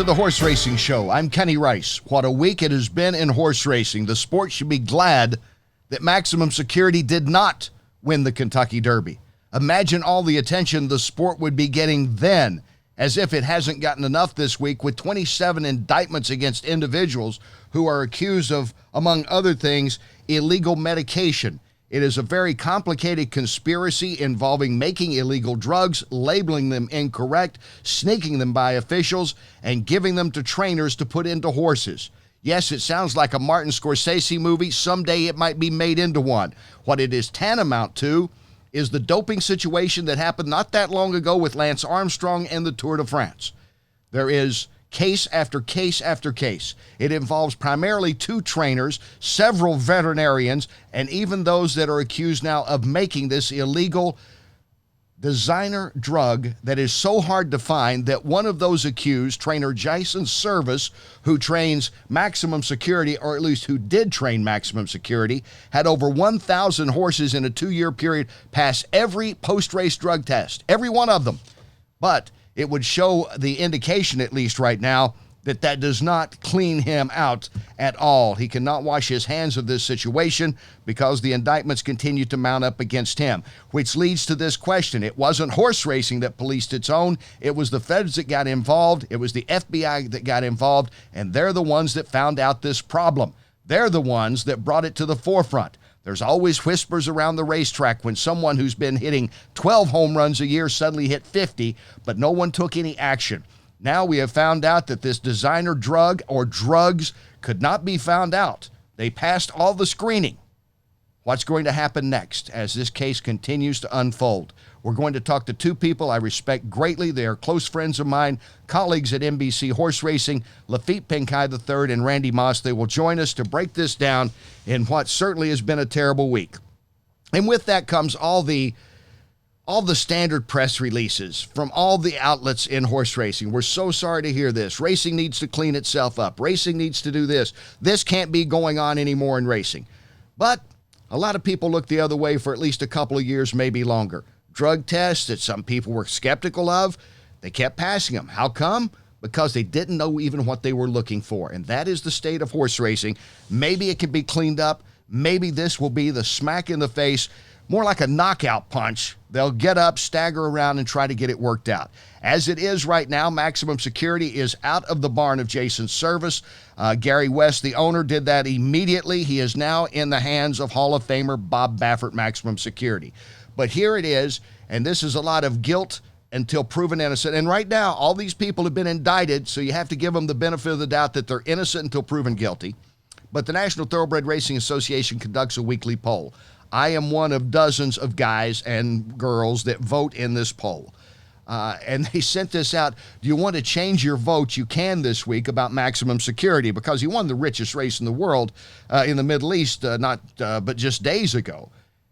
to the Horse Racing Show. I'm Kenny Rice. What a week it has been in horse racing. The sport should be glad that Maximum Security did not win the Kentucky Derby. Imagine all the attention the sport would be getting then, as if it hasn't gotten enough this week with 27 indictments against individuals who are accused of, among other things, illegal medication. It is a very complicated conspiracy involving making illegal drugs, labeling them incorrect, sneaking them by officials, and giving them to trainers to put into horses. Yes, it sounds like a Martin Scorsese movie. Someday it might be made into one. What it is tantamount to is the doping situation that happened not that long ago with Lance Armstrong and the Tour de France. There is case after case after case. It involves primarily two trainers, several veterinarians, and even those that are accused now of making this illegal designer drug that is so hard to find that one of those accused, trainer Jason Service, who trains Maximum Security, or at least who did train Maximum Security, had over 1,000 horses in a 2-year period pass every post-race drug test, every one of them. But it would show the indication, at least right now, that that does not clean him out at all. He cannot wash his hands of this situation because the indictments continue to mount up against him, which leads to this question. It wasn't horse racing that policed its own. It was the feds that got involved. It was the FBI that got involved, and they're the ones that found out this problem. They're the ones that brought it to the forefront. There's always whispers around the racetrack when someone who's been hitting 12 home runs a year suddenly hit 50, but no one took any action. Now we have found out that this designer drug or drugs could not be found out. They passed all the screening. What's going to happen next as this case continues to unfold? We're going to talk to two people I respect greatly. They are close friends of mine, colleagues at NBC Horse Racing, Laffit Pincay III and Randy Moss. They will join us to break this down in what certainly has been a terrible week. And with that comes all the standard press releases from all the outlets in horse racing. We're so sorry to hear this. Racing needs to clean itself up. Racing needs to do this. This can't be going on anymore in racing. But a lot of people look the other way for at least a couple of years, maybe longer. Drug tests that some people were skeptical of, they kept passing them. How come? Because they didn't know even what they were looking for. And that is the state of horse racing. Maybe it can be cleaned up. Maybe this will be the smack in the face, more like a knockout punch. They'll get up, stagger around, and try to get it worked out. As it is right now, Maximum Security is out of the barn of Jason Service. Gary West, the owner, did that immediately. He is now in the hands of Hall of Famer Bob Baffert, Maximum Security. But here it is, and this is a lot of guilt until proven innocent. And right now, all these people have been indicted, so you have to give them the benefit of the doubt that they're innocent until proven guilty. But the National Thoroughbred Racing Association conducts a weekly poll. I am one of dozens of guys and girls that vote in this poll. And they sent this out. Do you want to change your vote? You can this week about Maximum Security because he won the richest race in the world in the Middle East, but just days ago.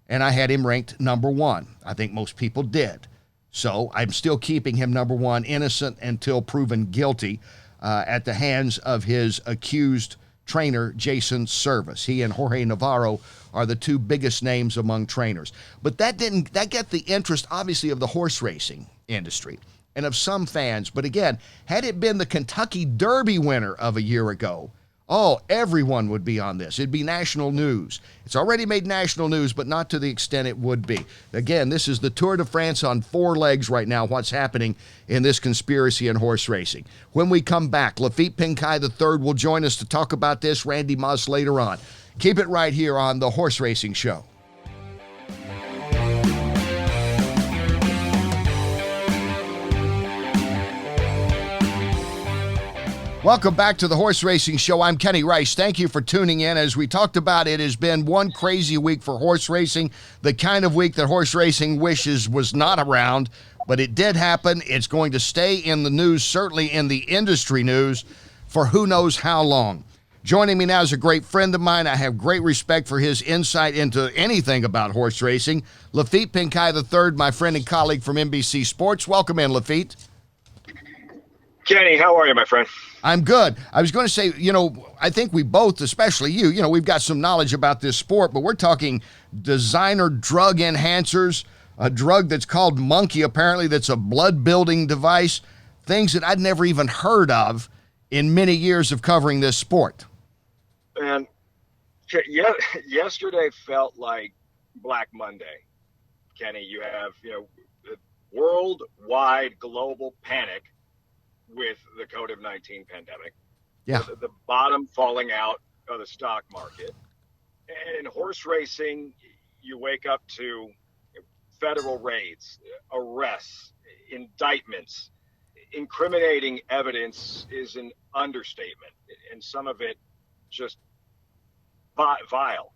And I had him ranked number one. I think most people did. So I'm still keeping him number one, innocent until proven guilty at the hands of his accused trainer, Jason Service. He and Jorge Navarro are the two biggest names among trainers. But that got the interest, obviously, of the horse racing industry and of some fans. But again, had it been the Kentucky Derby winner of a year ago, everyone would be on this. It'd be national news. It's already made national news, but not to the extent it would be. Again, this is the Tour de France on 4 legs right now, what's happening in this conspiracy in horse racing. When we come back, Laffit Pincay III will join us to talk about this, Randy Moss later on. Keep it right here on the Horse Racing Show. Welcome back to the Horse Racing Show. I'm Kenny Rice. Thank you for tuning in. As we talked about, it has been one crazy week for horse racing, the kind of week that horse racing wishes was not around, but it did happen. It's going to stay in the news, certainly in the industry news, for who knows how long. Joining me now is a great friend of mine. I have great respect for his insight into anything about horse racing. Laffit Pincay III, my friend and colleague from NBC Sports. Welcome in, Laffit. Kenny, how are you, my friend? I'm good. I was going to say, I think we both, especially you, we've got some knowledge about this sport, but we're talking designer drug enhancers, a drug that's called Monkey, apparently, that's a blood-building device, things that I'd never even heard of. in many years of covering this sport. And yeah, yesterday felt like Black Monday. Kenny, you have, worldwide global panic with the COVID-19 pandemic. Yeah. The bottom falling out of the stock market. And in horse racing, you wake up to federal raids, arrests, indictments. Incriminating evidence is an understatement, and some of it just vile.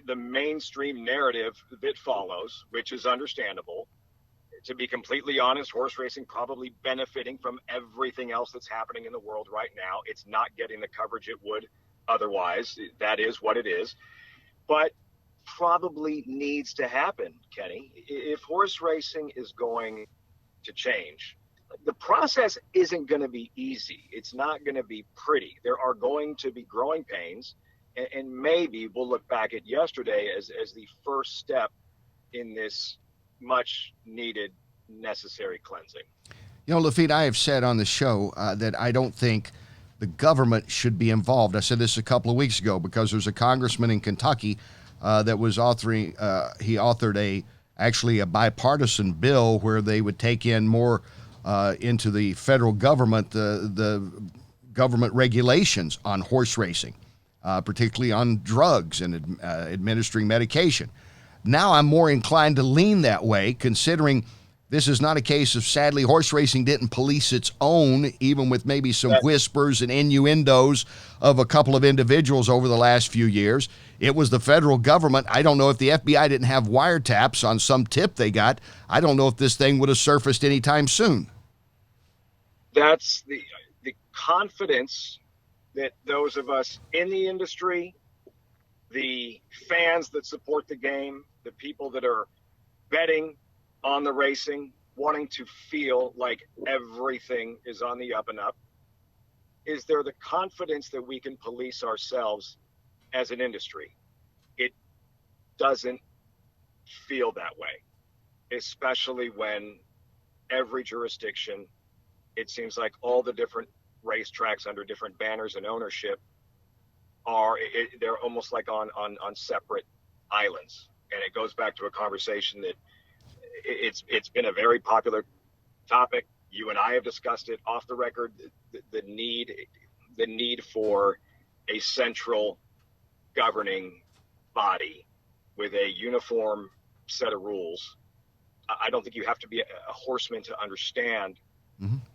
The mainstream narrative that follows, which is understandable. To be completely honest, horse racing probably benefiting from everything else that's happening in the world right now. It's not getting the coverage it would otherwise. That is what it is. But probably needs to happen, Kenny. If horse racing is going to change, the process isn't going to be easy. It's not going to be pretty. There are going to be growing pains, and maybe we'll look back at yesterday as the first step in this much needed, necessary cleansing. Laffit, I have said on the show that I don't think the government should be involved. I said this a couple of weeks ago because there's a congressman in Kentucky that was he authored a bipartisan bill where they would take in more into the federal government, the government regulations on horse racing, particularly on drugs and administering medication. Now I'm more inclined to lean that way, considering this is not a case of, sadly, horse racing didn't police its own, even with maybe some whispers and innuendos of a couple of individuals over the last few years. It was the federal government. I don't know if the FBI didn't have wiretaps on some tip they got. I don't know if this thing would have surfaced anytime soon. That's the confidence that those of us in the industry, the fans that support the game, the people that are betting on the racing, wanting to feel like everything is on the up and up. Is there the confidence that we can police ourselves as an industry? It doesn't feel that way, especially when every jurisdiction, it seems like all the different racetracks under different banners and ownership they're almost like on separate islands. And it goes back to a conversation that it's been a very popular topic. You and I have discussed it off the record, the need for a central governing body with a uniform set of rules. I don't think you have to be a horseman to understand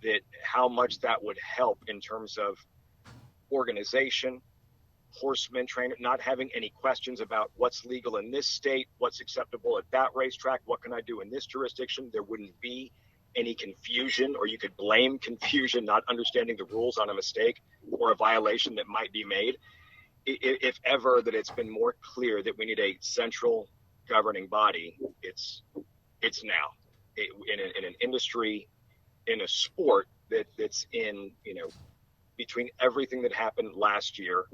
that how much that would help in terms of organization, horseman trainer, not having any questions about what's legal in this state, what's acceptable at that racetrack, what can I do in this jurisdiction. There wouldn't be any confusion, or you could blame confusion, not understanding the rules, on a mistake or a violation that might be made. If ever that it's been more clear that we need a central governing body, it's now. In an industry, in a sport that's in, between everything that happened last year,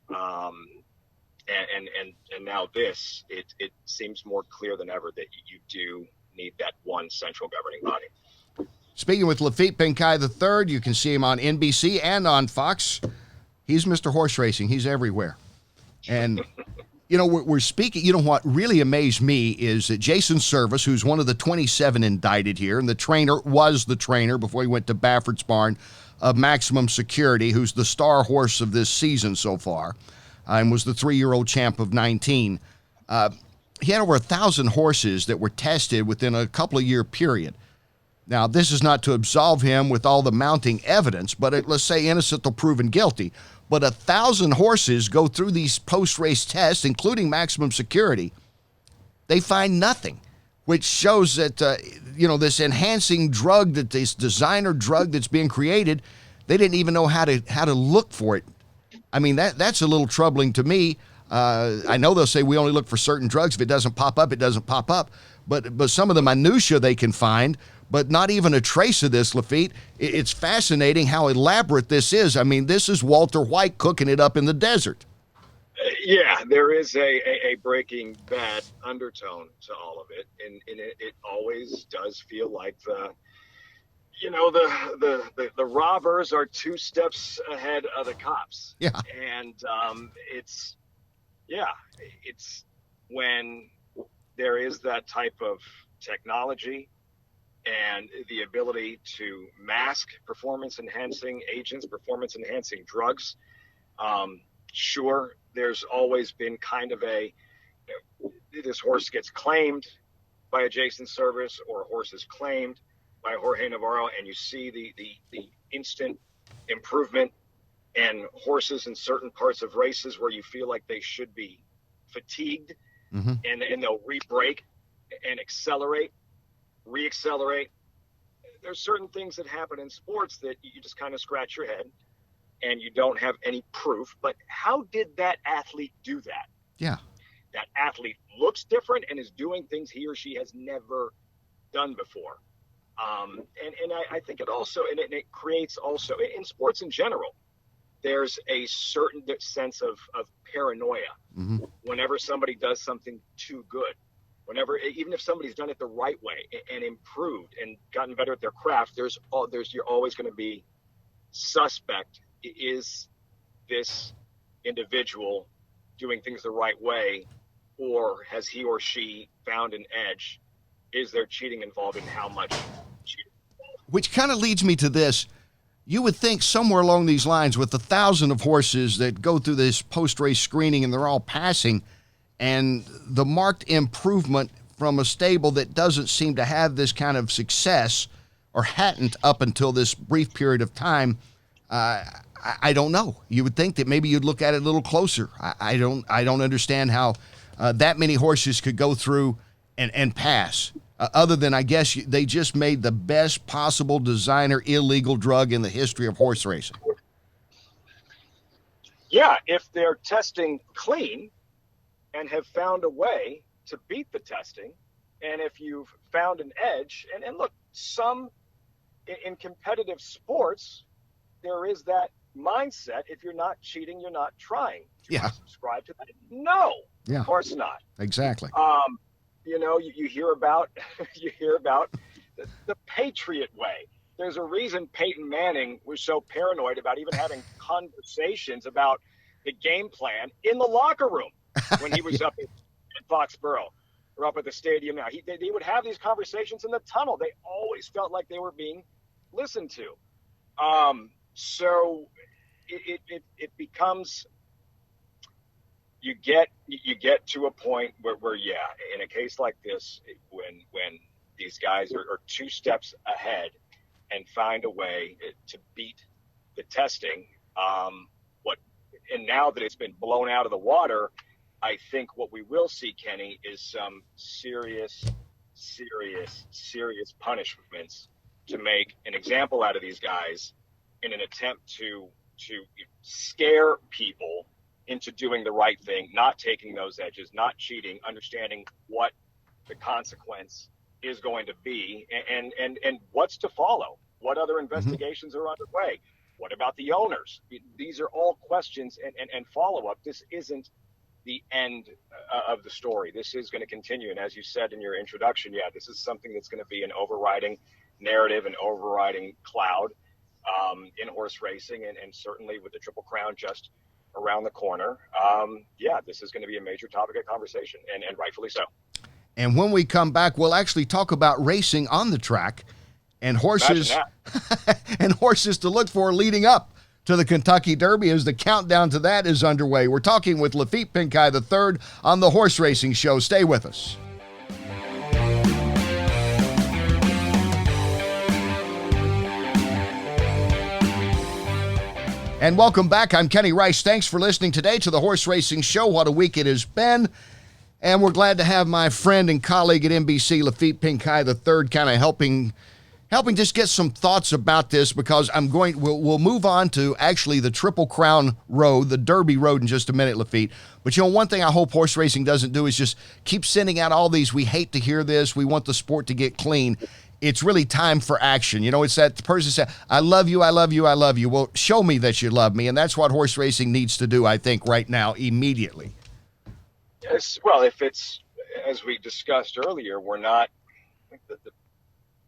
and now this, it seems more clear than ever that you do need that one central governing body. Speaking with Laffit Pincay III, you can see him on NBC and on Fox. He's Mr. Horse Racing. He's everywhere. And, we're speaking, what really amazed me is that Jason Service, who's one of the 27 indicted here, and was the trainer before he went to Baffert's Barn of Maximum Security, who's the star horse of this season so far, and was the 3-year-old champ of 19. He had over 1,000 horses that were tested within a couple of year period. Now, this is not to absolve him with all the mounting evidence, but let's say innocent till proven guilty. But 1,000 horses go through these post-race tests, including Maximum Security. They find nothing, which shows that, this enhancing drug, this designer drug that's being created, they didn't even know how to look for it. I mean, that's a little troubling to me. I know they'll say we only look for certain drugs. If it doesn't pop up, it doesn't pop up. But some of the minutia they can find, but not even a trace of this, Laffit. It's fascinating how elaborate this is. I mean, this is Walter White cooking it up in the desert. Yeah, there is a Breaking Bad undertone to all of it, and it always does feel like The robbers are two steps ahead of the cops. Yeah. And it's when there is that type of technology and the ability to mask performance enhancing agents, performance enhancing drugs. Sure, there's always been kind of this horse gets claimed by a Jason Service, or a horse is claimed by Jorge Navarro, and you see the instant improvement and horses in certain parts of races where you feel like they should be fatigued, and they'll re-brake and accelerate, re-accelerate. There's certain things that happen in sports that you just kind of scratch your head and you don't have any proof. But how did that athlete do that? Yeah. That athlete looks different and is doing things he or she has never done before. I think it also, and it creates also, in sports in general, there's a certain sense of paranoia whenever somebody does something too good. Even if somebody's done it the right way and improved and gotten better at their craft, you're always going to be suspect. Is this individual doing things the right way, or has he or she found an edge? Is there cheating involved, and how much cheating? Which kind of leads me to this. You would think somewhere along these lines, with 1,000 of horses that go through this post-race screening and they're all passing, and the marked improvement from a stable that doesn't seem to have this kind of success, or hadn't up until this brief period of time, I don't know. You would think that maybe you'd look at it a little closer. I don't understand how that many horses could go through and pass, other than, I guess, they just made the best possible designer illegal drug in the history of horse racing. Yeah, if they're testing clean and have found a way to beat the testing, and if you've found an edge, and look, some in competitive sports, there is that mindset: if you're not cheating, you're not trying. Do I subscribe to that? No, of course not. Exactly. You hear about the Patriot way. There's a reason Peyton Manning was so paranoid about even having conversations about the game plan in the locker room when he was up in Foxborough or up at the stadium. Now they would have these conversations in the tunnel. They always felt like they were being listened to. So it becomes, you get to a point where in a case like this, when these guys are two steps ahead and find a way to beat the testing, and now that it's been blown out of the water, I think what we will see, Kenny, is some serious punishments to make an example out of these guys in an attempt to scare people into doing the right thing, not taking those edges, not cheating, understanding what the consequence is going to be, and what's to follow. What other investigations are underway? What about the owners? These are all questions and follow-up. This isn't the end of the story. This is going to continue. And as you said in your introduction, this is something that's going to be an overriding narrative, an overriding cloud in horse racing, and certainly with the Triple Crown just around the corner. This is going to be a major topic of conversation, and rightfully so. And when we come back, we'll actually talk about racing on the track and horses and horses to look for leading up to the Kentucky Derby as the countdown to that is underway. We're talking with Laffit Pincay III on the Horse Racing Show. Stay with us. And welcome back. I'm Kenny Rice. Thanks for listening today to the Horse Racing Show. What a week it has been. And we're glad to have my friend and colleague at NBC, Laffit Pincay III, kind of helping just get some thoughts about this, because we'll move on to actually the Triple Crown Road, the Derby Road, in just a minute, Laffit. But one thing I hope horse racing doesn't do is just keep sending out all these, we hate to hear this, we want the sport to get clean. It's really time for action. It's that person said, I love you, I love you, I love you. Well, show me that you love me. And that's what horse racing needs to do, I think, right now, immediately. Yes. Well, if it's, as we discussed earlier, we're not, the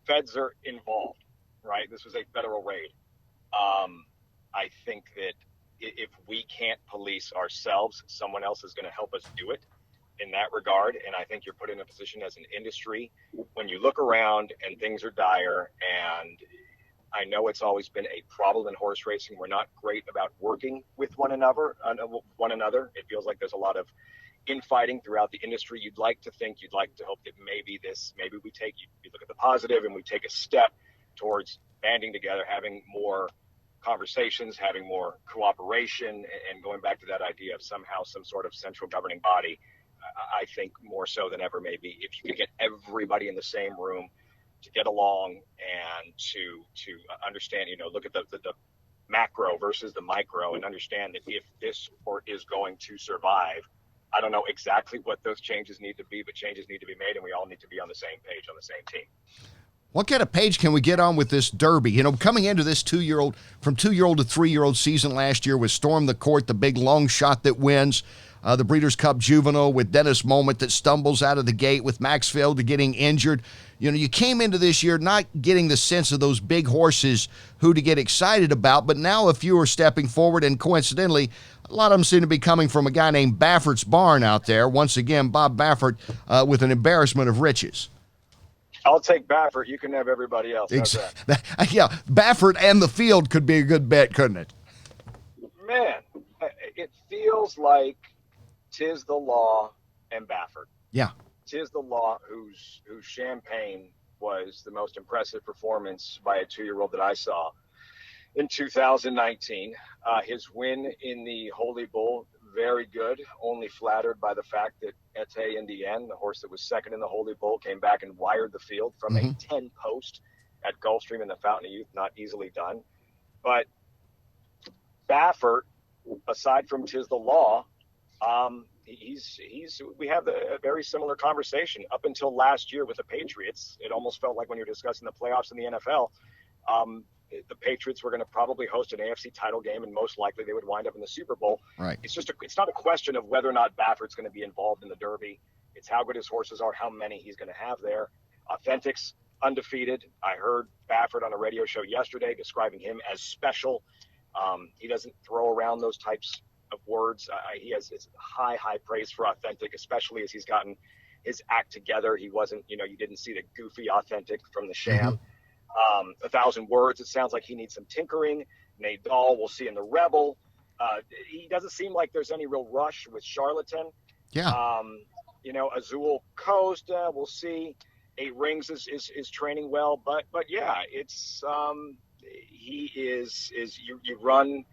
feds are involved, right? This was a federal raid. I think that if we can't police ourselves, someone else is going to help us do it in that regard. And I think you're put in a position as an industry when you look around and things are dire. And I know it's always been a problem in horse racing. We're not great about working with one another. It feels like there's a lot of infighting throughout the industry. You'd like to hope that maybe we take, you look at the positive and we take a step towards banding together, having more conversations, having more cooperation, and going back to that idea of somehow some sort of central governing body. I think more so than ever, maybe if you could get everybody in the same room to get along and to understand, look at the macro versus the micro, and understand that if this sport is going to survive, I don't know exactly what those changes need to be, but changes need to be made, and we all need to be on the same page, on the same team. What kind of page can we get on with this Derby? Coming into this 2-year-old to 3-year-old season last year with Storm the Court, the big long shot that wins, the Breeders' Cup Juvenile with Dennis Moment that stumbles out of the gate, with Maxfield getting injured. You came into this year not getting the sense of those big horses who to get excited about, but now a few are stepping forward, and coincidentally, a lot of them seem to be coming from a guy named Baffert's Barn out there. Once again, Bob Baffert with an embarrassment of riches. I'll take Baffert. You can have everybody else. Yeah, Baffert and the field could be a good bet, couldn't it? Man, it feels like Tiz the Law and Baffert. Yeah. Tiz the Law, whose Champagne was the most impressive performance by a 2-year-old that I saw in 2019. His win in the Holy Bull, very good, only flattered by the fact that Ete Indien, the horse that was second in the Holy Bull, came back and wired the field from a 10 post at Gulfstream in the Fountain of Youth. Not easily done. But Baffert, aside from Tiz the Law, we have a very similar conversation. Up until last year with the Patriots, it almost felt like when you're discussing the playoffs in the NFL, the Patriots were going to probably host an AFC title game, and most likely they would wind up in the Super Bowl. Right. It's not a question of whether or not Baffert's going to be involved in the Derby. It's how good his horses are, how many he's going to have there. Authentic's undefeated. I heard Baffert on a radio show yesterday describing him as special. He doesn't throw around those types of words. He has high praise for Authentic, especially as he's gotten his act together. He wasn't, you didn't see the goofy Authentic from the Sham. 1,000 Words, it sounds like he needs some tinkering. Nadal, we'll see in the Rebel. He doesn't seem like there's any real rush with Charlatan. Yeah. Azul Coast, we'll see. 8 Rings is training well, but yeah, it's he is you run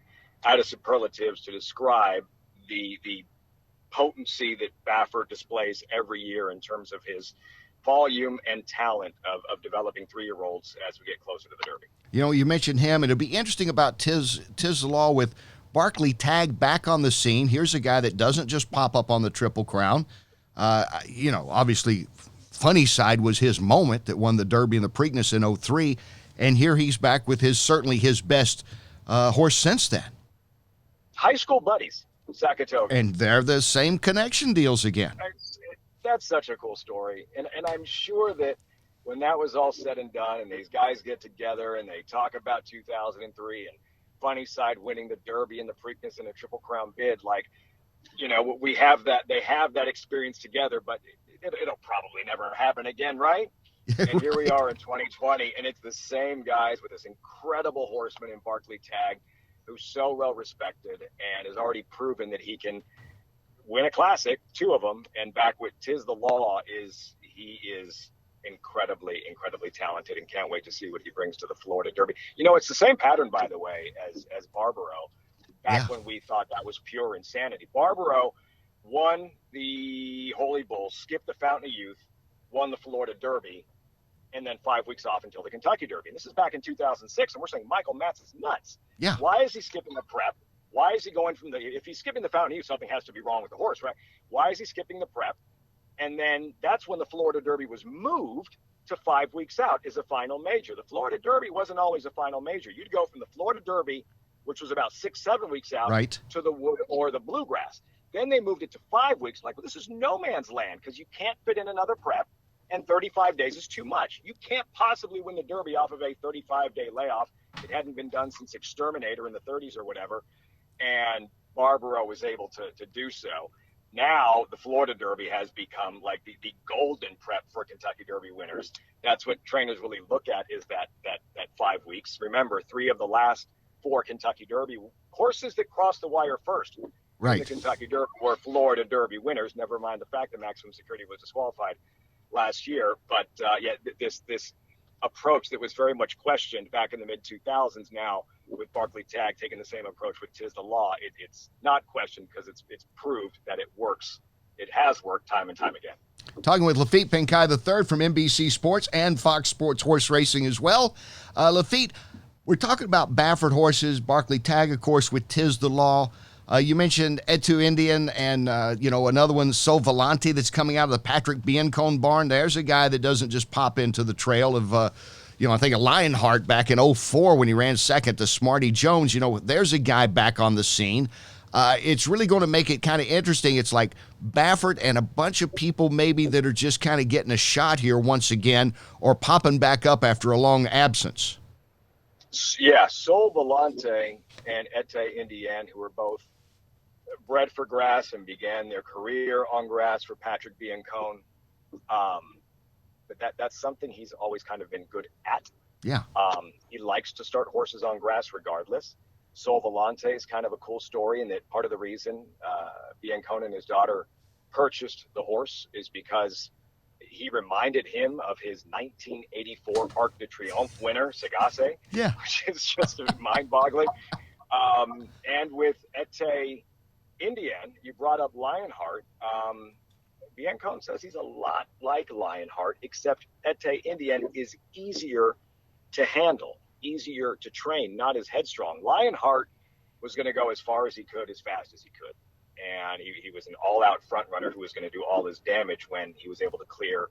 out of superlatives to describe the potency that Baffert displays every year in terms of his volume and talent of developing 3-year-olds as we get closer to the Derby. You mentioned him, and it'll be interesting about Tiz the Law with Barkley Tagg back on the scene. Here's a guy that doesn't just pop up on the Triple Crown. Obviously, funny side was his moment that won the Derby and the Preakness in 2003, and here he's back with certainly his best horse since then. High school buddies, Sakatoga. And they're the same connection deals again. That's such a cool story. And I'm sure that when that was all said and done and these guys get together and they talk about 2003 and Funny Side winning the Derby and the Preakness and a Triple Crown bid, we have that, they have that experience together, but it'll probably never happen again, right? And here we are in 2020, and it's the same guys with this incredible horseman in Barkley Tagg, who's so well respected and has already proven that he can win a classic, 2 of them, and back with Tiz the Law he is incredibly talented, and can't wait to see what he brings to the Florida Derby. It's the same pattern, by the way, as Barbaro, back when we thought that was pure insanity. Barbaro won the Holy Bull, skipped the Fountain of Youth, won the Florida Derby, and then 5 weeks off until the Kentucky Derby. And this is back in 2006, and we're saying Michael Matz is nuts. Yeah. Why is he skipping the prep? Why is he going if he's skipping the Fountain of Youth, something has to be wrong with the horse, right? Why is he skipping the prep? And then that's when the Florida Derby was moved to 5 weeks out as a final major. The Florida Derby wasn't always a final major. You'd go from the Florida Derby, which was about 6-7 weeks out, right, to the Wood or the Bluegrass. Then they moved it to 5 weeks. This is no man's land because you can't fit in another prep. and 35 days is too much. You can't possibly win the Derby off of a 35-day layoff. It hadn't been done since Exterminator in the 30s or whatever, and Barbaro was able to do so. Now the Florida Derby has become like the golden prep for Kentucky Derby winners. That's what trainers really look at, is that 5 weeks. Remember, 3 of the last 4 Kentucky Derby horses that crossed the wire first right. in the Kentucky Derby were Florida Derby winners, never mind the fact that Maximum Security was disqualified last year. But this approach that was very much questioned back in the mid-2000s, now with Barclay Tagg taking the same approach with Tis the Law, it's not questioned because it's proved that it works. It has worked time and time again. Talking with Laffit Pincay III from NBC Sports and Fox Sports Horse Racing as well. Laffit, we're talking about Baffert horses, Barclay Tagg, of course, with Tis the Law. You mentioned Etu Indian and, another one, Sol Volante, that's coming out of the Patrick Biancone barn. There's a guy that doesn't just pop into the trail of, I think of Lionheart back in 2004 when he ran second to Smarty Jones. There's a guy back on the scene. It's really going to make it kind of interesting. It's like Baffert and a bunch of people maybe that are just kind of getting a shot here once again or popping back up after a long absence. Yeah, Sol Volante and Ete Indian, who are both bred for grass and began their career on grass for Patrick Biancone. But that's something he's always kind of been good at. Yeah. He likes to start horses on grass regardless. Sol Volante is kind of a cool story in that part of the reason Biancone and his daughter purchased the horse is because he reminded him of his 1984 Arc de Triomphe winner, Sagase, which is just mind-boggling. And with Ete Indian, you brought up Lionheart. Biancone says he's a lot like Lionheart, except Ete Indian is easier to handle, easier to train, not as headstrong. Lionheart was going to go as far as he could, as fast as he could. And he was an all-out front runner who was going to do all his damage when he was able to clear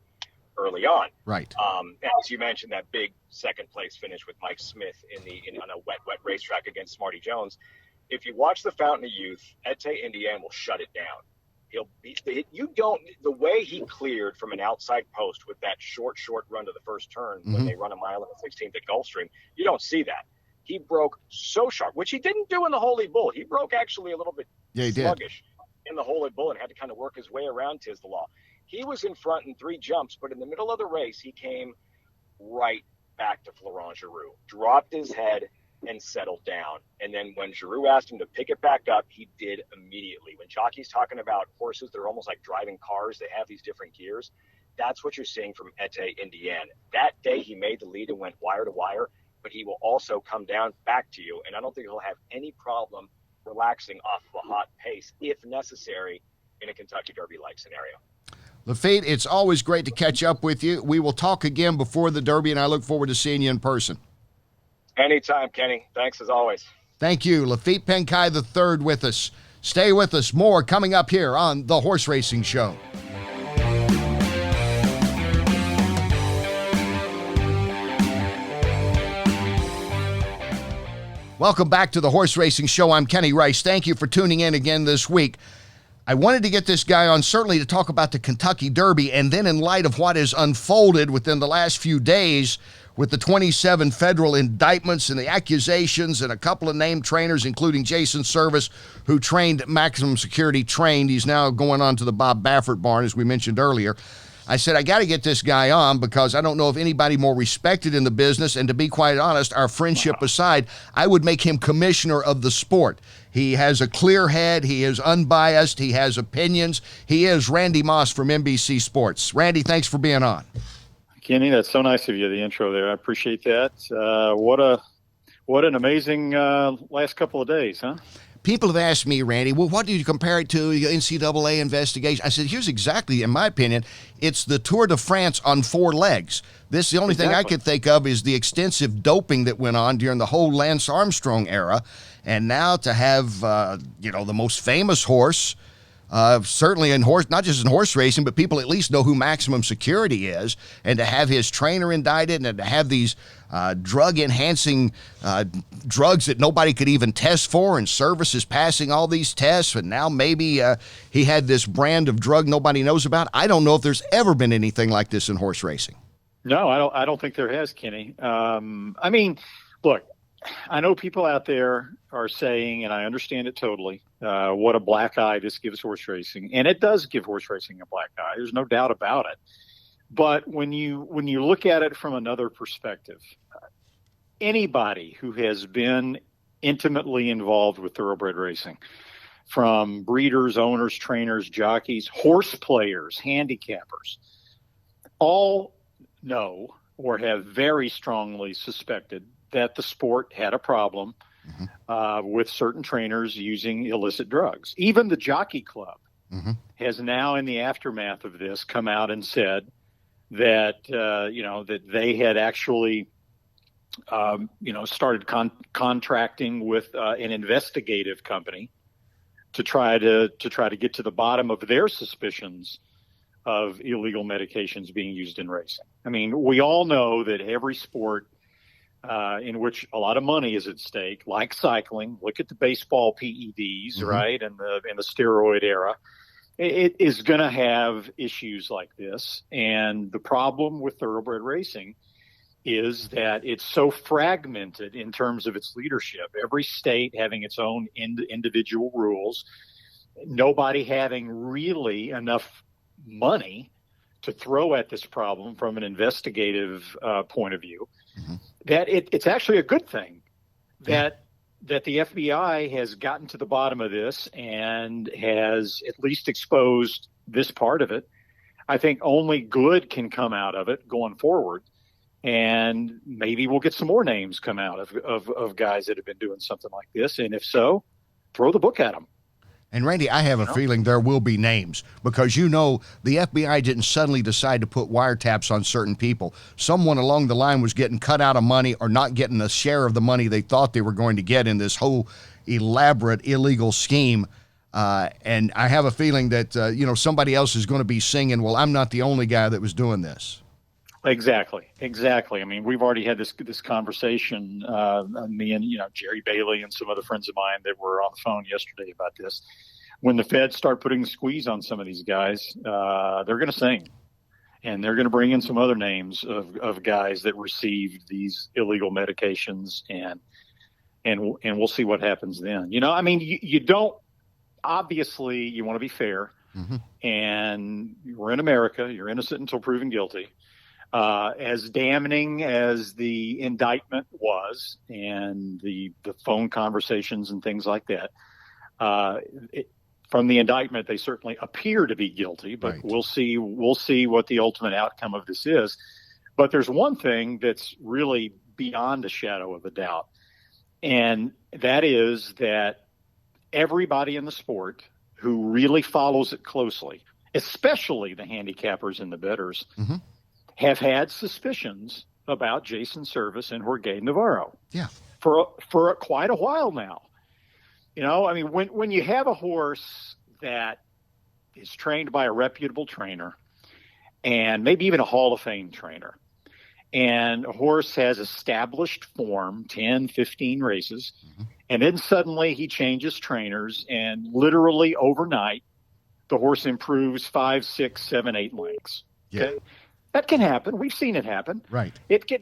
early on. Right. As you mentioned, that big second-place finish with Mike Smith on a wet racetrack against Smarty Jones. If you watch the Fountain of Youth, Ete Indian will shut it down. The way he cleared from an outside post with that short run to the first turn when they run a mile and 16th at Gulfstream, you don't see that. He broke so sharp, which he didn't do in the Holy Bull. He broke actually a little bit sluggish in the Holy Bull and had to kind of work his way around Tis the Law. He was in front in 3 jumps, but in the middle of the race, he came right back to Florent Geroux, dropped his head, and settled down. And then when Geroux asked him to pick it back up, he did immediately. When jockey's talking about horses, they're almost like driving cars. They have these different gears. That's what you're seeing from Ete Indian. That day he made the lead and went wire to wire, but he will also come down back to you. And I don't think he'll have any problem relaxing off of a hot pace if necessary in a Kentucky Derby-like scenario. Laffit, it's always great to catch up with you. We will talk again before the Derby, and I look forward to seeing you in person. Anytime, Kenny. Thanks as always. Thank you. Laffit Pincay III with us. Stay with us. More coming up here on The Horse Racing Show. Welcome back to The Horse Racing Show. I'm Kenny Rice. Thank you for tuning in again this week. I wanted to get this guy on certainly to talk about the Kentucky Derby, and then in light of what has unfolded within the last few days with the 27 federal indictments and the accusations and a couple of named trainers, including Jason Service, who trained Maximum Security trained. He's now going on to the Bob Baffert barn, as we mentioned earlier. I said, I got to get this guy on because I don't know of anybody more respected in the business. And to be quite honest, our friendship aside, I would make him commissioner of the sport. He has a clear head. He is unbiased. He has opinions. He is Randy Moss from NBC Sports. Randy, thanks for being on. Kenny, that's so nice of you, the intro there. I appreciate that. What an amazing last couple of days, huh? People have asked me, Randy, well, what do you compare it to, the NCAA investigation? I said, here's exactly, in my opinion, it's the Tour de France on 4 legs. The only thing I could think of is the extensive doping that went on during the whole Lance Armstrong era. And now to have, the most famous horse certainly in not just in horse racing, but people at least know who Maximum Security is, and to have his trainer indicted and to have these drug-enhancing drugs that nobody could even test for, and services passing all these tests, and now maybe he had this brand of drug nobody knows about. I don't know if there's ever been anything like this in horse racing. No, I don't think there has, Kenny. I mean, look, I know people out there are saying, and I understand it totally, what a black eye this gives horse racing. And it does give horse racing a black eye. There's no doubt about it. But when you look at it from another perspective, anybody who has been intimately involved with thoroughbred racing, from breeders, owners, trainers, jockeys, horse players, handicappers, all know or have very strongly suspected that the sport had a problem with certain trainers using illicit drugs. Even the Jockey Club has now, in the aftermath of this, come out and said that that they had actually started contracting with an investigative company to try to get to the bottom of their suspicions of illegal medications being used in racing. I mean, we all know that every sport in which a lot of money is at stake, like cycling, look at the baseball PEDs, right, and the steroid era, it is going to have issues like this. And the problem with thoroughbred racing is that it's so fragmented in terms of its leadership, every state having its own individual rules, nobody having really enough money to throw at this problem from an investigative point of view, that it's actually a good thing that the FBI has gotten to the bottom of this and has at least exposed this part of it. I think only good can come out of it going forward. And maybe we'll get some more names come out of guys that have been doing something like this. And if so, throw the book at them. And Randy, I have a feeling there will be names, because the FBI didn't suddenly decide to put wiretaps on certain people. Someone along the line was getting cut out of money or not getting a share of the money they thought they were going to get in this whole elaborate illegal scheme. And I have a feeling that, somebody else is going to be singing, well, I'm not the only guy that was doing this. Exactly. I mean, we've already had this conversation, me and Jerry Bailey and some other friends of mine that were on the phone yesterday about this. When the feds start putting the squeeze on some of these guys, they're going to sing, and they're going to bring in some other names of guys that received these illegal medications, and we'll see what happens then. I mean, you don't, obviously you want to be fair, and we're in America. You're innocent until proven guilty. As damning as the indictment was, and the phone conversations and things like that, from the indictment, they certainly appear to be guilty, but right. We'll see what the ultimate outcome of this is. But there's one thing that's really beyond a shadow of a doubt, and that is that everybody in the sport who really follows it closely, especially the handicappers and the bettors, have had suspicions about Jason Service and Jorge Navarro. Yeah. For quite a while now. I mean, when you have a horse that is trained by a reputable trainer, and maybe even a Hall of Fame trainer, and a horse has established form, 10, 15 races, and then suddenly he changes trainers, and literally overnight, the horse improves 5, 6, 7, 8 lengths. Yeah. Okay? That can happen. We've seen it happen. Right. It can,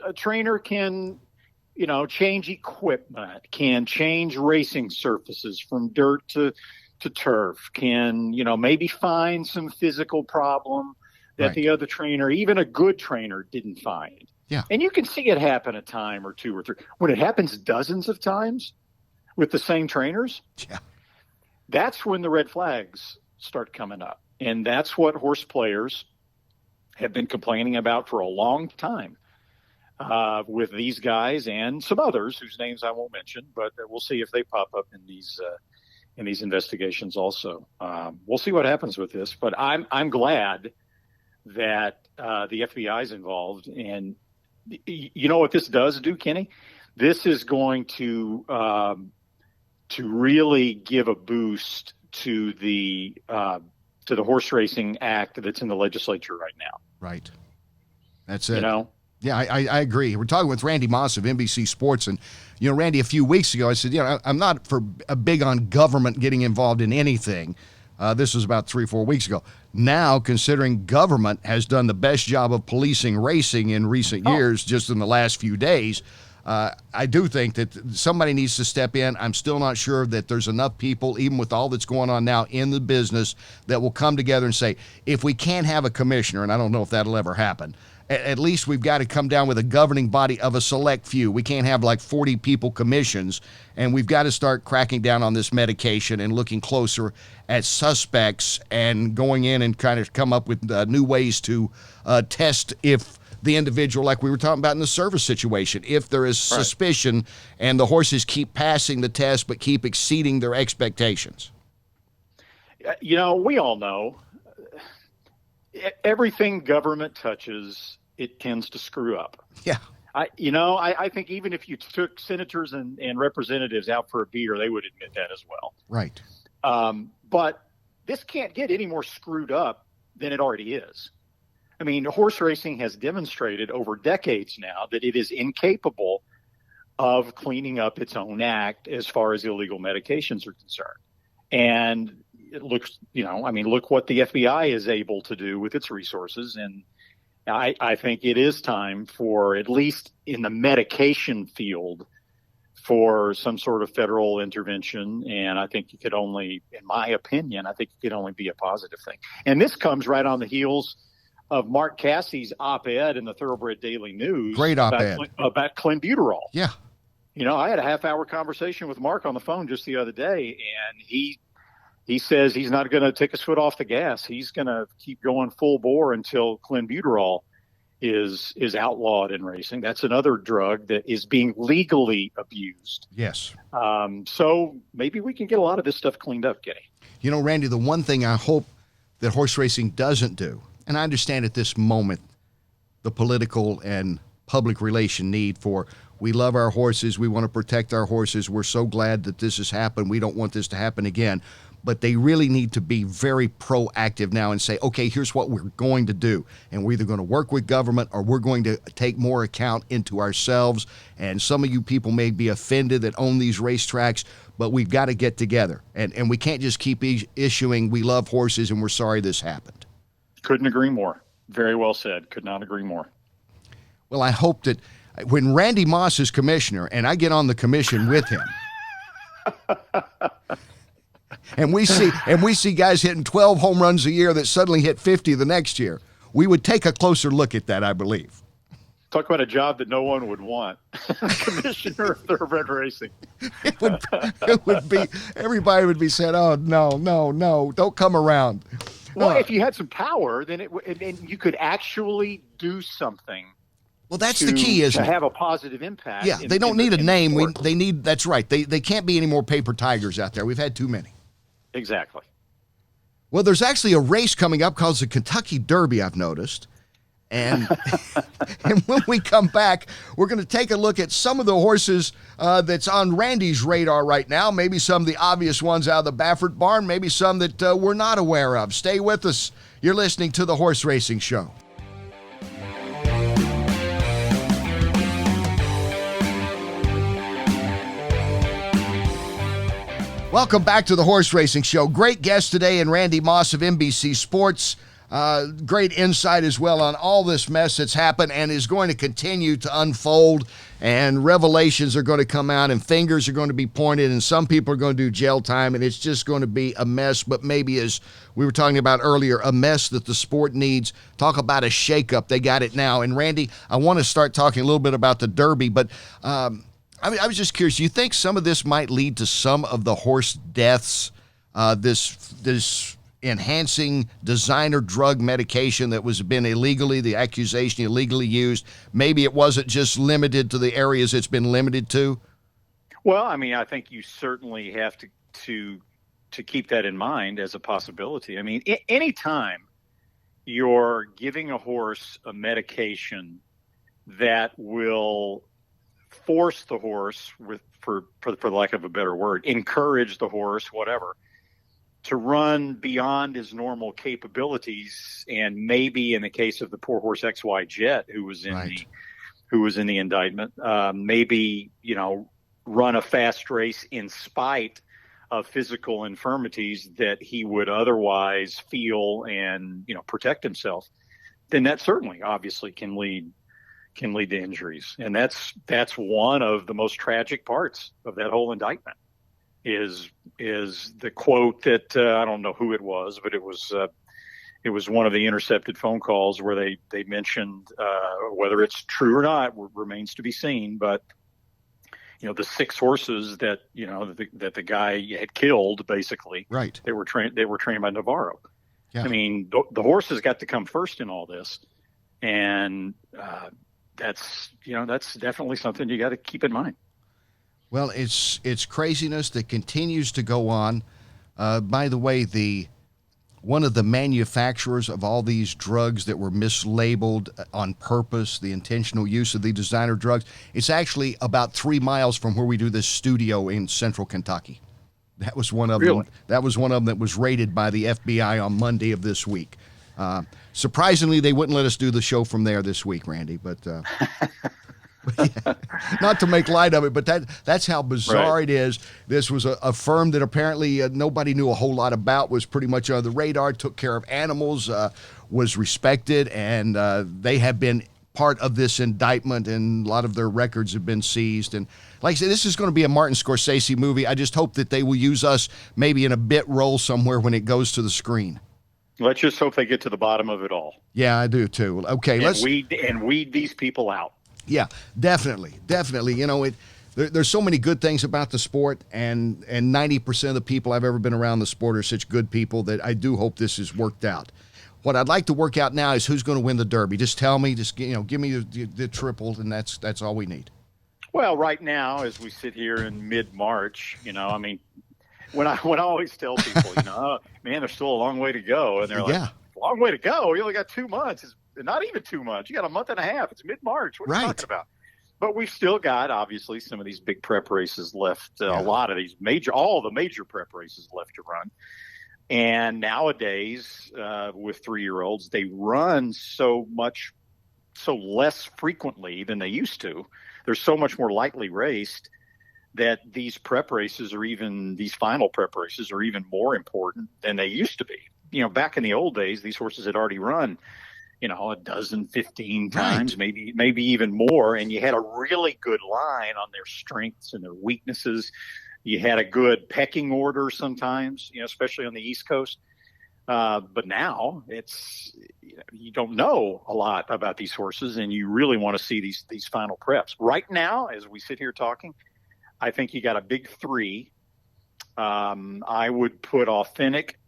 a trainer can, change equipment, can change racing surfaces from dirt to turf, can, maybe find some physical problem that the other trainer, even a good trainer, didn't find. Yeah. And you can see it happen a time or two or three. When it happens dozens of times with the same trainers, that's when the red flags start coming up. And that's what horse players have been complaining about for a long time with these guys and some others whose names I won't mention, but we'll see if they pop up in these investigations also. We'll see what happens with this, but I'm glad that the FBI is involved. And you know what this does do, Kenny? This is going to really give a boost to the Horse Racing Act that's in the legislature right now. Right. That's it. Yeah, I agree. We're talking with Randy Moss of NBC Sports, and Randy, a few weeks ago, I said, I'm not big on government getting involved in anything. This was about 3-4 weeks ago. Now, considering government has done the best job of policing racing in recent years, just in the last few days, I do think that somebody needs to step in. I'm still not sure that there's enough people, even with all that's going on now in the business, that will come together and say, if we can't have a commissioner, and I don't know if that'll ever happen, at least we've got to come down with a governing body of a select few. We can't have like 40 people commissions, and we've got to start cracking down on this medication and looking closer at suspects and going in and kind of come up with new ways to test if the individual, like we were talking about in the service situation, if there is suspicion and the horses keep passing the test but keep exceeding their expectations. We all know everything government touches, it tends to screw up. Yeah. I think even if you took senators and representatives out for a beer, they would admit that as well. Right. But this can't get any more screwed up than it already is. I mean, horse racing has demonstrated over decades now that it is incapable of cleaning up its own act as far as illegal medications are concerned. And it looks, look what the FBI is able to do with its resources. And I think it is time for, at least in the medication field, for some sort of federal intervention. And I think it could only, in my opinion, be a positive thing. And this comes right on the heels of Mark Cassie's op-ed in the Thoroughbred Daily News. Great op-ed. About clenbuterol. Yeah. I had a half-hour conversation with Mark on the phone just the other day, and he says he's not going to take his foot off the gas. He's going to keep going full bore until clenbuterol is outlawed in racing. That's another drug that is being legally abused. Yes. So maybe we can get a lot of this stuff cleaned up, Kenny. Randy, the one thing I hope that horse racing doesn't do, and I understand at this moment the political and public relation need for, we love our horses, we want to protect our horses, we're so glad that this has happened, we don't want this to happen again. But they really need to be very proactive now and say, okay, here's what we're going to do. And we're either going to work with government or we're going to take more account into ourselves. And some of you people may be offended that own these racetracks, but we've got to get together. And we can't just keep issuing, we love horses and we're sorry this happened. Couldn't agree more. Very well said. Could not agree more. Well, I hope that when Randy Moss is commissioner and I get on the commission with him, and we see guys hitting 12 home runs a year that suddenly hit 50 the next year, we would take a closer look at that, I believe. Talk about a job that no one would want. Commissioner of Thoroughbred Racing. It would be, everybody would be saying, oh, no, don't come around. Well, if you had some power, then and you could actually do something. Well, that's the key, isn't it? To have a positive impact. Yeah, they don't need a name. They need, that's right. They can't be any more paper tigers out there. We've had too many. Exactly. Well, there's actually a race coming up called the Kentucky Derby, I've noticed. And and when we come back, we're going to take a look at some of the horses that's on Randy's radar right now. Maybe some of the obvious ones out of the Baffert barn. Maybe some that we're not aware of. Stay with us. You're listening to The Horse Racing Show. Welcome back to The Horse Racing Show. Great guest today in Randy Moss of NBC Sports. Great insight as well on all this mess that's happened and is going to continue to unfold, and revelations are going to come out and fingers are going to be pointed and some people are going to do jail time, and it's just going to be a mess, but maybe, as we were talking about earlier, a mess that the sport needs. Talk about a shakeup. They got it now. And Randy, I want to start talking a little bit about the Derby, but I was just curious, do you think some of this might lead to some of the horse deaths, this enhancing designer drug medication that was been illegally, the accusation illegally used? Maybe it wasn't just limited to the areas it's been limited to? Well, I mean, I think you certainly have to keep that in mind as a possibility. I mean, anytime you're giving a horse a medication that will force the horse, for the lack of a better word, encourage the horse, whatever, run beyond his normal capabilities, and maybe in the case of the poor horse XY Jet, who was in the indictment, maybe, run a fast race in spite of physical infirmities that he would otherwise feel and, protect himself, then that certainly obviously can lead to injuries. And that's one of the most tragic parts of that whole indictment is the quote that I don't know who it was, but it was one of the intercepted phone calls where they mentioned, whether it's true or not remains to be seen, but the 6 horses that that the guy had killed, basically, right, they were trained by Navarro. Yeah. I mean, the horses got to come first in all this, and that's definitely something you got to keep in mind. Well, it's craziness that continues to go on. By the way, one of the manufacturers of all these drugs that were mislabeled on purpose, the intentional use of the designer drugs, it's actually about 3 miles from where we do this studio in central Kentucky. That was one of them. That was one of them that was raided by the FBI on Monday of this week. Surprisingly, they wouldn't let us do the show from there this week, Randy. But yeah, not to make light of it, but that's how bizarre it is. This was a firm that apparently nobody knew a whole lot about, was pretty much under the radar, took care of animals, was respected, and they have been part of this indictment, and a lot of their records have been seized. And like I said, this is going to be a Martin Scorsese movie. I just hope that they will use us maybe in a bit role somewhere when it goes to the screen. Let's just hope they get to the bottom of it all. Yeah, I do too. Okay, let's weed these people out. Yeah, definitely. There's so many good things about the sport, and 90% of the people I've ever been around the sport are such good people that I do hope this is worked out. What I'd like to work out now is who's going to win the Derby. Just tell me, give me the triple, and that's all we need. Well, right now, as we sit here in mid-March, I mean, when I always tell people, oh, man, there's still a long way to go, and they're like, yeah, long way to go. You only got 2 months. It's not even 2 months. You got a month and a half. It's mid-March. What are you talking about? But we've still got, obviously, some of these big prep races left. A lot of these all the major prep races left to run. And nowadays, with 3-year-olds, they run so less frequently than they used to. They're so much more lightly raced that these final prep races are even more important than they used to be. Back in the old days, these horses had already run, a dozen, 15 times, maybe even more. And you had a really good line on their strengths and their weaknesses. You had a good pecking order sometimes, especially on the East Coast. But now you don't know a lot about these horses, and you really want to see these final preps. Right now, as we sit here talking, I think you got a big 3. I would put Authentic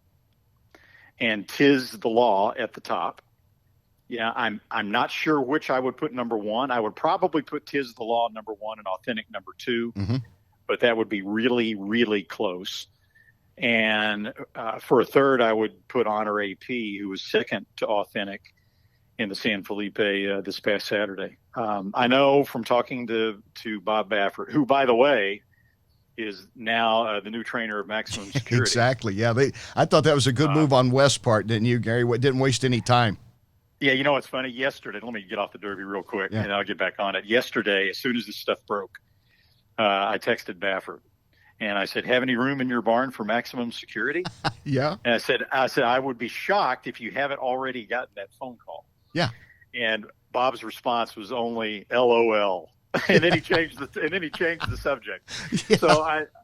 and Tiz the Law at the top. Yeah, I'm not sure which I would put number 1. I would probably put Tiz the Law number 1 and Authentic number 2. Mm-hmm. But that would be really, really close. And for a third, I would put Honor AP, who was second to Authentic in the San Felipe this past Saturday. I know from talking to Bob Baffert, who, by the way, is now the new trainer of Maximum Security. Exactly. Yeah, I thought that was a good move on West's part, didn't you, Gary? Didn't waste any time. Yeah, it's funny. Yesterday, let me get off the Derby real quick, and I'll get back on it. Yesterday, as soon as this stuff broke, I texted Baffert, and I said, "Have any room in your barn for Maximum Security?" Yeah. And I said, I would be shocked if you haven't already gotten that phone call. Yeah. And Bob's response was only LOL. And then he changed the subject. Yeah. So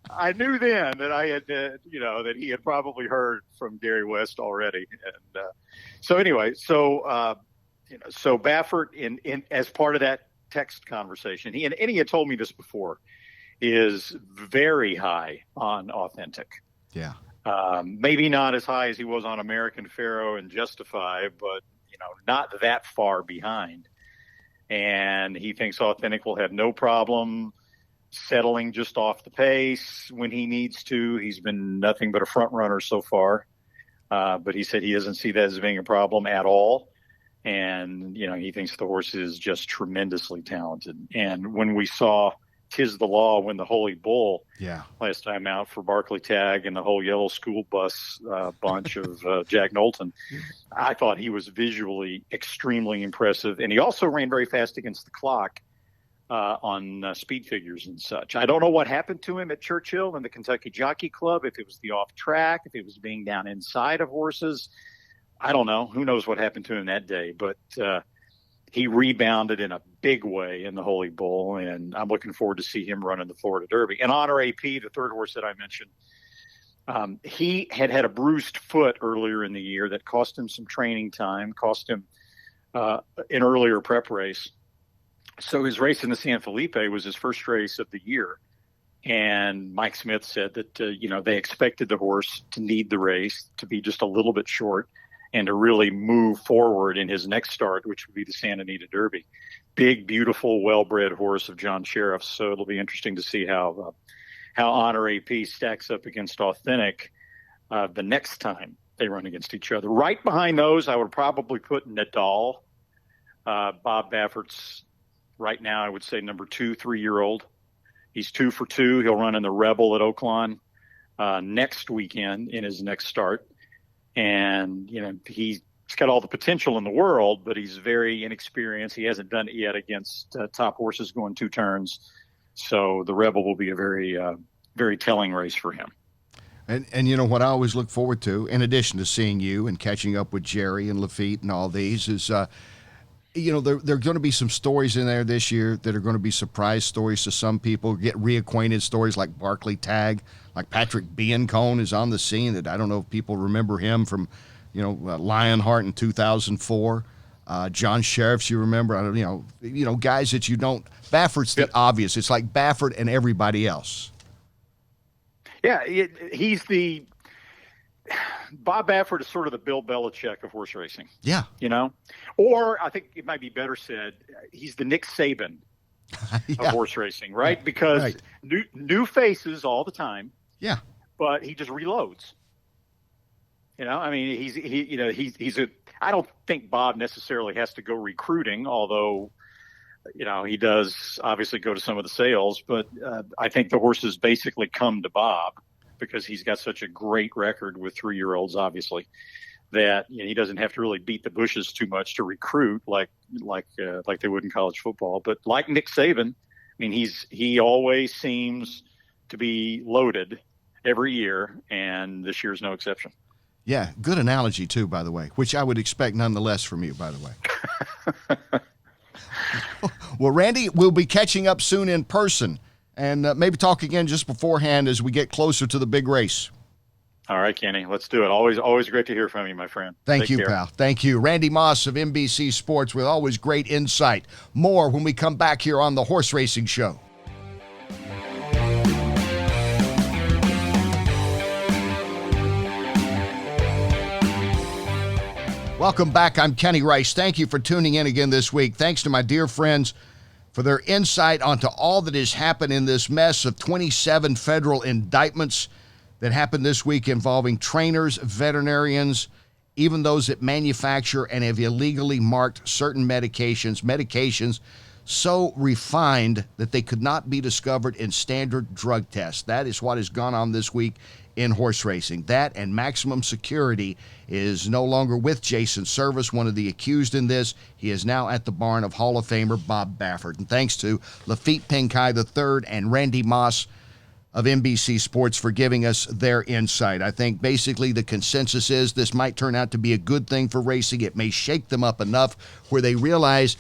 I knew then that I had, that he had probably heard from Gary West already. And so anyway, so Baffert in as part of that text conversation, he had told me this before, is very high on Authentic. Yeah. Maybe not as high as he was on American Pharaoh and Justify, but not that far behind. And he thinks Authentic will have no problem settling just off the pace when he needs to. He's been nothing but a front runner so far. But he said he doesn't see that as being a problem at all. And, he thinks the horse is just tremendously talented. And when we saw Tis the Law win the Holy Bull Yeah. last time out for Barclay Tagg and the whole yellow school bus bunch of Jack Knowlton. I thought he was visually extremely impressive, and he also ran very fast against the clock on speed figures and such. I don't know what happened to him at Churchill and the Kentucky Jockey Club, if it was the off track, if it was being down inside of horses. I don't know. Who knows what happened to him that day, but he rebounded in a big way in the Holy Bull, and I'm looking forward to see him run in the Florida Derby. And Honor AP, the third horse that I mentioned, he had a bruised foot earlier in the year that cost him some training time, cost him an earlier prep race. So his race in the San Felipe was his first race of the year. And Mike Smith said that, they expected the horse to need the race, to be just a little bit short, and to really move forward in his next start, which would be the Santa Anita Derby. Big, beautiful, well-bred horse of John Sheriff's. So it'll be interesting to see how Honor AP stacks up against Authentic the next time they run against each other. Right behind those, I would probably put Nadal. Bob Baffert's right now, I would say, number 2, 3-year-old. He's 2 for 2. He'll run in the Rebel at Oaklawn next weekend in his next start. And, he's got all the potential in the world, but he's very inexperienced. He hasn't done it yet against top horses going 2 turns. So the Rebel will be a very, very telling race for him. And you know what I always look forward to, in addition to seeing you and catching up with Jerry and Laffit and all these, is, there are going to be some stories in there this year that are going to be surprise stories to some people, get reacquainted stories like Barclay Tagg, like Patrick Biancone is on the scene. That I don't know if people remember him from, Lionheart in 2004. John Sheriff's, you remember? I don't, guys that you don't. Baffert's the obvious. It's like Baffert and everybody else. Yeah, he's the Bob Baffert is sort of the Bill Belichick of horse racing. Yeah. Or I think it might be better said, he's the Nick Saban of horse racing, right? Because new faces all the time. Yeah. But he just reloads. He's I don't think Bob necessarily has to go recruiting, although, he does obviously go to some of the sales, but I think the horses basically come to Bob because he's got such a great record with 3-year-olds, obviously, that he doesn't have to really beat the bushes too much to recruit like they would in college football. But like Nick Saban, he always seems to be loaded every year, and this year's no exception. Yeah, good analogy too, by the way, which I would expect nonetheless from you, by the way. Well, Randy, we'll be catching up soon in person, and maybe talk again just beforehand as we get closer to the big race. All right, Kenny, let's do it. Always great to hear from you, my friend. Thank you, pal. Thank you. Randy Moss of NBC Sports with always great insight. More when we come back here on the Horse Racing Show. Welcome back. I'm Kenny Rice. Thank you for tuning in again this week. Thanks to my dear friends for their insight onto all that has happened in this mess of 27 federal indictments that happened this week involving trainers, veterinarians, even those that manufacture and have illegally marked certain medications so refined that they could not be discovered in standard drug tests. That is what has gone on this week in horse racing. That and maximum security is no longer with Jason Service, one of the accused in this. He is now at the barn of Hall of Famer Bob Baffert. And thanks to Laffit Pincay III and Randy Moss of NBC Sports for giving us their insight. I think basically the consensus is this might turn out to be a good thing for racing. It may shake them up enough where they realize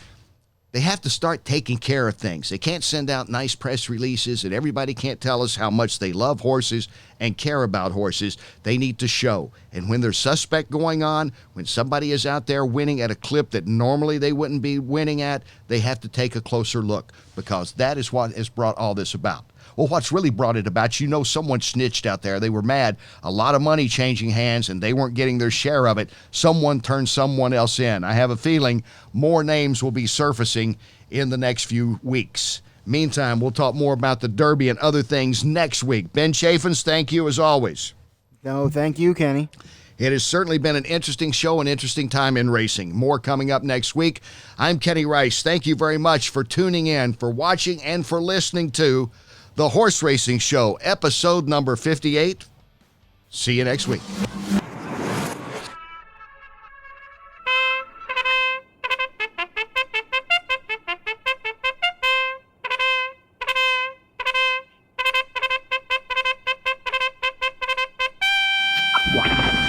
they have to start taking care of things. They can't send out nice press releases and everybody can't tell us how much they love horses and care about horses. They need to show. And when there's suspect going on, when somebody is out there winning at a clip that normally they wouldn't be winning at, they have to take a closer look, because that is what has brought all this about. Well, what's really brought it about, someone snitched out there. They were mad. A lot of money changing hands, and they weren't getting their share of it. Someone turned someone else in. I have a feeling more names will be surfacing in the next few weeks. Meantime, we'll talk more about the Derby and other things next week. Ben Chaffins, thank you as always. No, thank you, Kenny. It has certainly been an interesting show, an interesting time in racing. More coming up next week. I'm Kenny Rice. Thank you very much for tuning in, for watching, and for listening to the Horse Racing Show, episode number 58. See you next week. Wow.